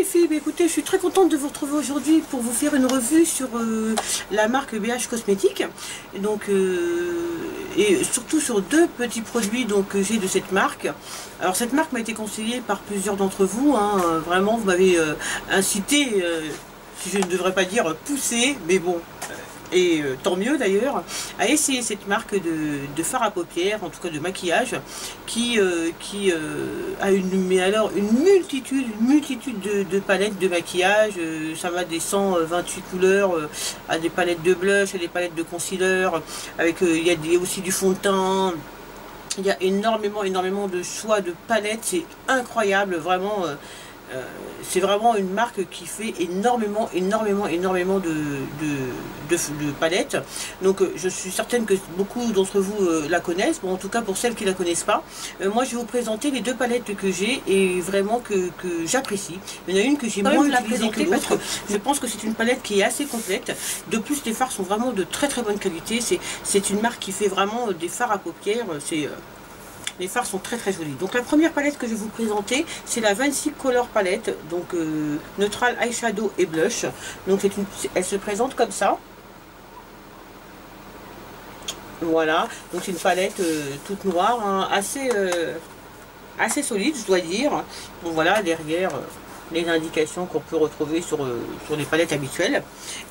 les filles, bah, écoutez, je suis très contente de vous retrouver aujourd'hui pour vous faire une revue sur la marque BH Cosmétiques. Donc, et surtout sur deux petits produits que j'ai de cette marque. Alors cette marque m'a été conseillée par plusieurs d'entre vous, hein, vraiment vous m'avez incité, si je ne devrais pas dire poussé, mais bon, et tant mieux d'ailleurs, à essayer cette marque de fard à paupières, en tout cas de maquillage, qui a une multitude de palettes de maquillage. Ça va des 128 couleurs à des palettes de blush, à des palettes de concealer, avec il y a aussi du fond de teint. Il y a énormément de choix de palettes, c'est incroyable, vraiment. C'est vraiment une marque qui fait énormément de palettes. Donc je suis certaine que beaucoup d'entre vous la connaissent. Bon, en tout cas pour celles qui ne la connaissent pas, moi je vais vous présenter les deux palettes que j'ai et vraiment que j'apprécie. Il y en a une que j'ai moins utilisée que l'autre. Je pense que c'est une palette qui est assez complète. De plus, les fards sont vraiment de très bonne qualité. C'est une marque qui fait vraiment des fards à paupières. Les fards sont très jolis. Donc la première palette que je vais vous présenter, c'est la Vinci Color Palette, donc Neutral Eyeshadow et Blush. Donc elle se présente comme ça. Voilà, donc c'est une palette toute noire, hein, assez solide, je dois dire. Donc voilà, derrière les indications qu'on peut retrouver sur les palettes habituelles.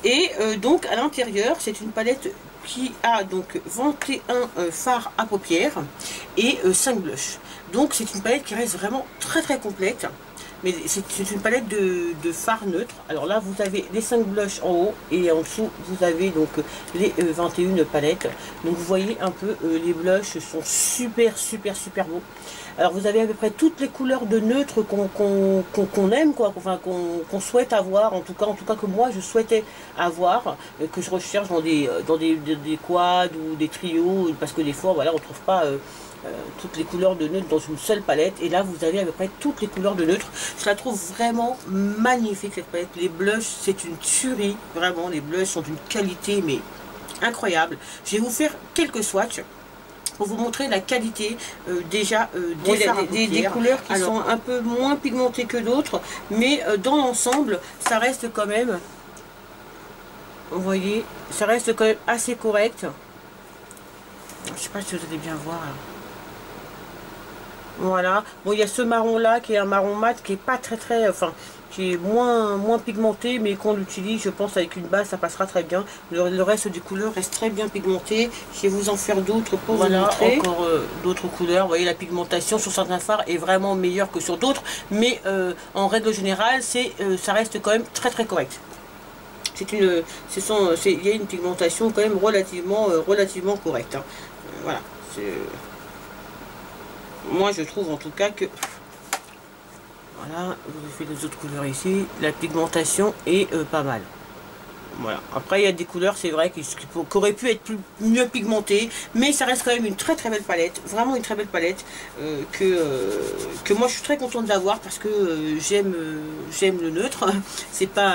Et donc à l'intérieur, c'est une palette qui a donc 21 fards à paupières et 5 blushs. Donc c'est une palette qui reste vraiment très complète. Mais c'est une palette de fards neutres. Alors là, vous avez les 5 blushs en haut et en dessous, vous avez donc les 21 palettes. Donc vous voyez un peu, les blushs sont super beaux. Alors vous avez à peu près toutes les couleurs de neutres qu'on aime, quoi, enfin qu'on souhaite avoir, en tout cas que moi je souhaitais avoir, que je recherche dans des quads ou des trios, parce que des fois voilà on ne trouve pas toutes les couleurs de neutres dans une seule palette, et là vous avez à peu près toutes les couleurs de neutres. Je la trouve vraiment magnifique cette palette. Les blushs, c'est une tuerie, vraiment les blushs sont d'une qualité mais incroyable. Je vais vous faire quelques swatchs pour vous montrer la qualité des couleurs qui sont un peu moins pigmentées que d'autres, mais dans l'ensemble ça reste quand même, vous voyez, ça reste quand même assez correct. Je sais pas si vous allez bien voir là. Voilà, bon, il y a ce marron là qui est un marron mat qui est pas enfin qui est moins pigmenté, mais qu'on l'utilise, je pense, avec une base ça passera très bien. Le reste des couleurs reste très bien pigmenté. Je vais vous en faire d'autres pour vous montrer. Encore d'autres couleurs. Vous voyez, la pigmentation sur certains fards est vraiment meilleure que sur d'autres, mais en règle générale ça reste quand même très correct. Il y a une pigmentation quand même relativement correcte, hein. Voilà, moi je trouve en tout cas que voilà, je fais les autres couleurs ici, la pigmentation est pas mal. Voilà, après il y a des couleurs, c'est vrai qui auraient pu être mieux pigmentées, mais ça reste quand même une très belle palette, vraiment une très belle palette que moi je suis très contente d'avoir, parce que j'aime le neutre. C'est pas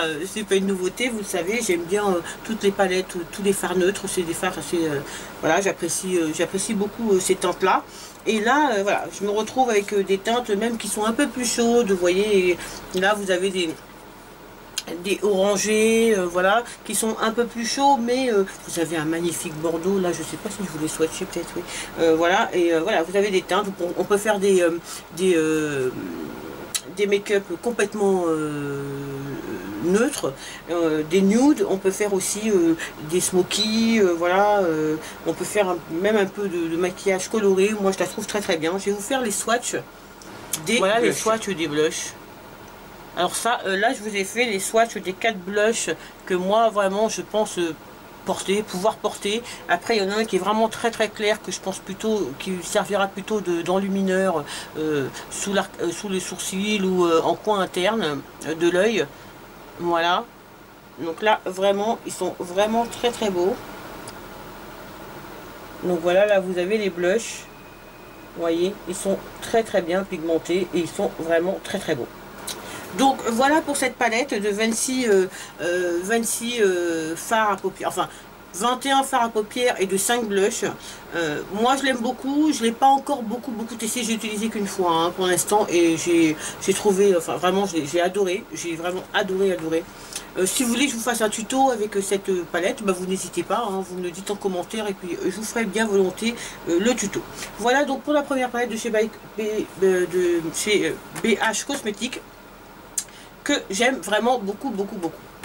une nouveauté, vous le savez, j'aime bien toutes les palettes, tous les fards neutres, c'est des fards assez voilà, j'apprécie beaucoup ces teintes là. Et là, voilà, je me retrouve avec des teintes même qui sont un peu plus chaudes, vous voyez, et là vous avez des orangés, voilà, qui sont un peu plus chauds, mais vous avez un magnifique bordeaux, là je sais pas si je voulais swatcher, peut-être, oui, voilà, et voilà, vous avez des teintes, on peut faire des make-up complètement neutres, des nudes, on peut faire aussi des smokies, voilà, on peut faire même un peu de maquillage coloré. Moi je la trouve très bien. Je vais vous faire les swatchs des blushs. Les swatchs des blushs. Alors là je vous ai fait les swatchs des 4 blushs que moi vraiment je pense pouvoir porter. Après il y en a un qui est vraiment très clair, que je pense plutôt qui servira plutôt d'enlumineur sous les sourcils ou en coin interne de l'œil. Voilà, donc là vraiment ils sont vraiment très beaux. Donc voilà, là vous avez les blushs, vous voyez, ils sont très bien pigmentés et ils sont vraiment très beaux. Donc voilà pour cette palette de Vinci fard à paupières, enfin 21 fards à paupières et de 5 blushs. Moi je l'aime beaucoup, je ne l'ai pas encore beaucoup testé, j'ai utilisé qu'une fois hein, pour l'instant et j'ai trouvé, enfin vraiment j'ai adoré, j'ai vraiment adoré. Si vous voulez que je vous fasse un tuto avec cette palette, bah, vous n'hésitez pas, hein, vous me le dites en commentaire et puis je vous ferai bien volontiers le tuto. Voilà donc pour la première palette de chez BH Cosmétiques que j'aime vraiment beaucoup.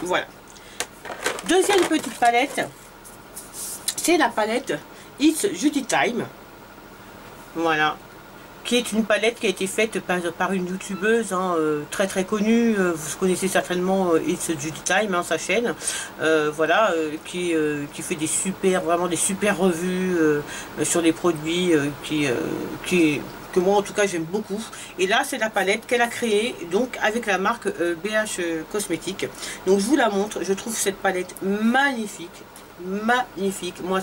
Voilà. Deuxième petite palette, c'est la palette It's Beauty Time. Voilà. Qui est une palette qui a été faite par une youtubeuse hein, très connue. Vous connaissez certainement It's Beauty Time, hein, sa chaîne. Voilà, qui fait vraiment des super revues sur les produits que moi en tout cas j'aime beaucoup. Et là c'est la palette qu'elle a créée donc avec la marque BH Cosmétiques. Donc je vous la montre, je trouve cette palette magnifique. Moi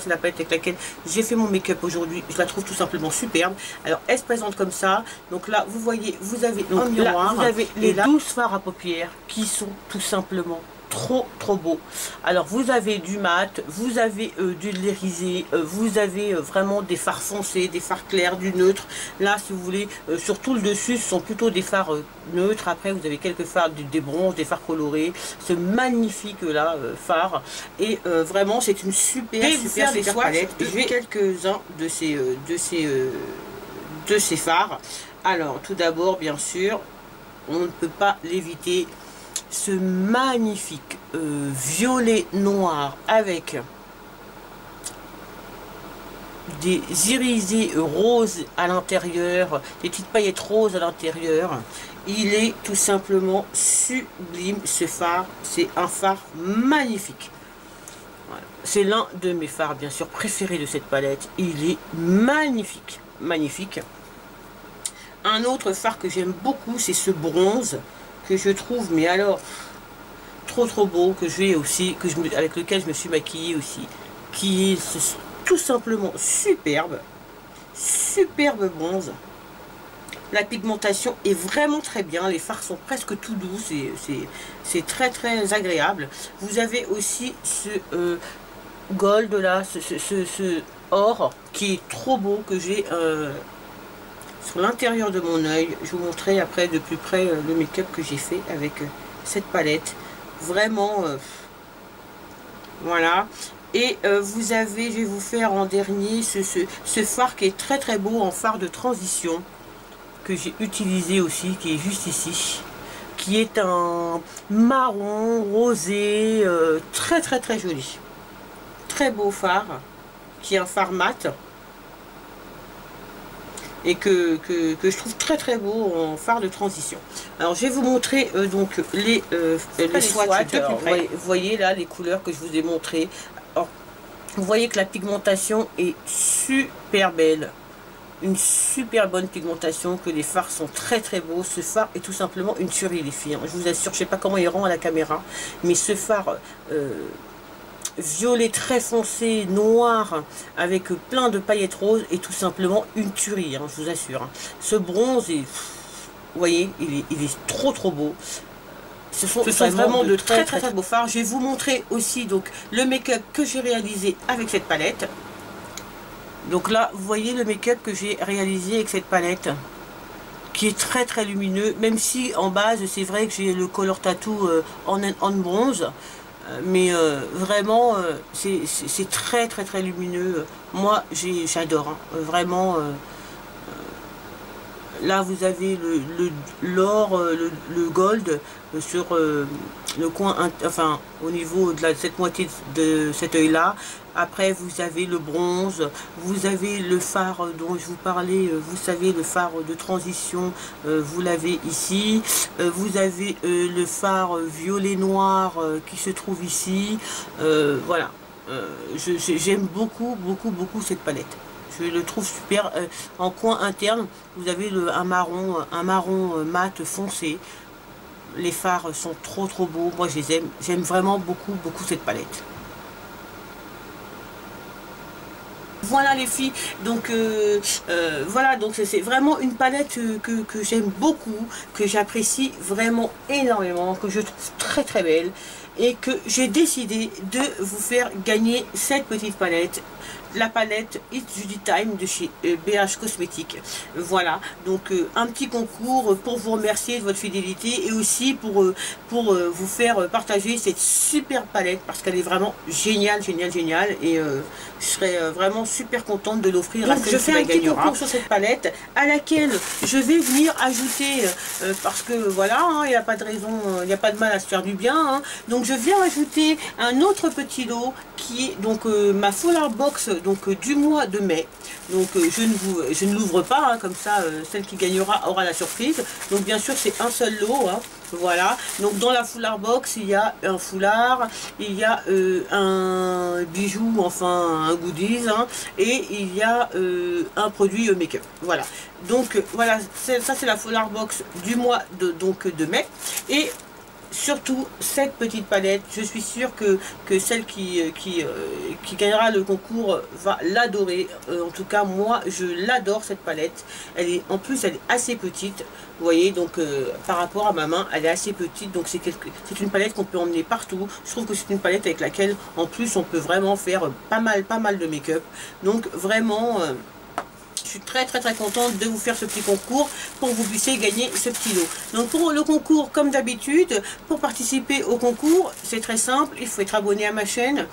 c'est la palette avec laquelle j'ai fait mon make-up aujourd'hui, je la trouve tout simplement superbe. Alors elle se présente comme ça, donc là vous voyez, vous avez donc, un miroir, vous avez les 12 fards à paupières qui sont tout simplement trop beau. Alors vous avez du mat, vous avez du l'irisé, vous avez vraiment des fards foncés, des fards clairs, du neutre. Là si vous voulez, sur tout le dessus ce sont plutôt des fards neutres. Après vous avez quelques fards, des bronzes, des fards colorés, ce magnifique là fard. Et vraiment c'est une super palette. Je vais quelques-uns de ces fards. Alors tout d'abord bien sûr on ne peut pas l'éviter, ce magnifique violet noir avec des irisés roses à l'intérieur, des petites paillettes roses à l'intérieur. Il est tout simplement sublime ce fard, c'est un fard magnifique. Voilà. C'est l'un de mes fards bien sûr préférés de cette palette, il est magnifique. Un autre fard que j'aime beaucoup, c'est ce bronze que je trouve mais alors trop beau, que j'ai aussi, avec lequel je me suis maquillée aussi, qui est tout simplement superbe bronze. La pigmentation est vraiment très bien, les fards sont presque tout doux, c'est très agréable. Vous avez aussi ce gold là, ce or qui est trop beau, que j'ai sur l'intérieur de mon œil. Je vous montrerai après de plus près le make-up que j'ai fait avec cette palette. Vraiment, voilà. Et vous avez, je vais vous faire en dernier ce fard qui est très beau en fard de transition que j'ai utilisé aussi, qui est juste ici, qui est un marron rosé très joli, très beau fard, qui est un fard mat et que je trouve très beau en fard de transition. Alors je vais vous montrer donc les swatchs de plus près. Vous voyez là les couleurs que je vous ai montrées. Alors, vous voyez que la pigmentation est super belle, une super bonne pigmentation, que les fards sont très beaux. Ce fard est tout simplement une tuerie les filles, je vous assure. Je sais pas comment il rend à la caméra, mais ce fard violet très foncé, noir, avec plein de paillettes roses, et tout simplement une tuerie, hein, je vous assure. Ce bronze, est, vous voyez, il est trop beau. Ce sont vraiment de très beaux fards. Je vais vous montrer aussi donc le make-up que j'ai réalisé avec cette palette. Donc là, vous voyez le make-up que j'ai réalisé avec cette palette, qui est très lumineux, même si en base, c'est vrai que j'ai le Color Tattoo en bronze. Mais vraiment c'est très lumineux. Moi j'adore hein. Vraiment là vous avez l'or, le gold sur le coin, enfin au niveau de cette moitié de cet œil là. Après vous avez le bronze, vous avez le fard dont je vous parlais, vous savez, le fard de transition, vous l'avez ici. Vous avez le fard violet noir qui se trouve ici. Voilà, j'aime beaucoup cette palette. Je le trouve super. En coin interne, vous avez un marron mat foncé. Les fards sont trop beaux. Moi je les aime. J'aime vraiment beaucoup cette palette. Voilà les filles, donc voilà, donc c'est vraiment une palette que j'aime beaucoup, que j'apprécie vraiment énormément, que je trouve très belle. et que j'ai décidé de vous faire gagner cette petite palette, la palette It's Judy Time de chez BH Cosmétiques. Voilà, donc un petit concours pour vous remercier de votre fidélité et aussi pour vous faire partager cette super palette parce qu'elle est vraiment géniale, géniale et je serais vraiment super contente de l'offrir à celle qui la gagnera. Je fais un petit concours sur cette palette à laquelle je vais venir ajouter parce que voilà, hein, il n'y a pas de raison, il n'y a pas de mal à se faire du bien, hein. Donc je viens ajouter un autre petit lot qui est donc ma Full Art Box donc du mois de mai. Donc je ne l'ouvre pas, hein, comme ça celle qui gagnera aura la surprise. Donc bien sûr c'est un seul lot, hein. Voilà, donc dans la Full Art Box il y a un foulard, il y a un bijou, enfin un goodies, hein, et il y a un produit make-up. Voilà, donc voilà, ça c'est la Full Art Box du mois de mai. Et surtout cette petite palette, je suis sûre que celle qui gagnera le concours va l'adorer. En tout cas moi je l'adore cette palette. Elle est en plus elle est assez petite, vous voyez, donc par rapport à ma main elle est assez petite, donc c'est une palette qu'on peut emmener partout. Je trouve que c'est une palette avec laquelle en plus on peut vraiment faire pas mal de make-up. Donc vraiment je suis très contente de vous faire ce petit concours pour que vous puissiez gagner ce petit lot. Donc pour le concours, comme d'habitude, pour participer au concours, c'est très simple, il faut être abonné à ma chaîne.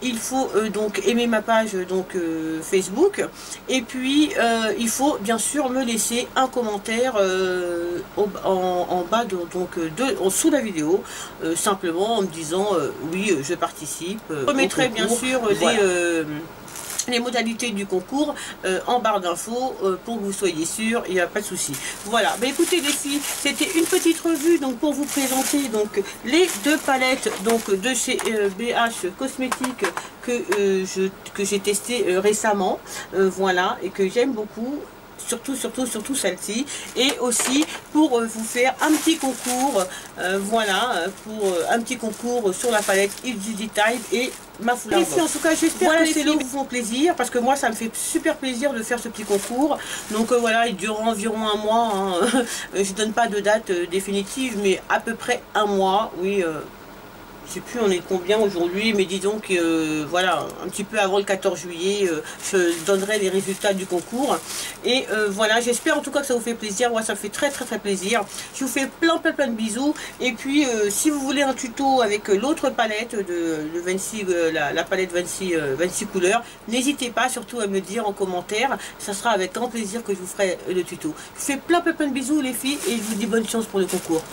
Il faut donc aimer ma page donc Facebook, et puis il faut bien sûr me laisser un commentaire en bas sous la vidéo, simplement en me disant oui je participe. Je remettrai bien sûr les modalités du concours en barre d'infos pour que vous soyez sûr, il n'y a pas de souci. Voilà, bah écoutez les filles, c'était une petite revue donc pour vous présenter donc les deux palettes donc de chez BH Cosmétiques que j'ai testé récemment, voilà, et que j'aime beaucoup. Surtout celle-ci, et aussi pour vous faire un petit concours, voilà, pour un petit concours sur la palette It's Judy Time et ma Full Art Box. En tout cas j'espère que ces lots vous font plaisir, parce que moi ça me fait super plaisir de faire ce petit concours. Donc voilà, il durera environ un mois, hein. Je donne pas de date définitive, mais à peu près un mois, oui. Je sais plus on est combien aujourd'hui, mais disons que voilà, un petit peu avant le 14 juillet, je donnerai les résultats du concours. Et voilà, j'espère en tout cas que ça vous fait plaisir. Moi ça me fait très plaisir. Je vous fais plein de bisous. Et puis si vous voulez un tuto avec l'autre palette de 26, la palette 26 couleurs, n'hésitez pas surtout à me dire en commentaire. Ça sera avec grand plaisir que je vous ferai le tuto. Je vous fais plein de bisous les filles, et je vous dis bonne chance pour le concours.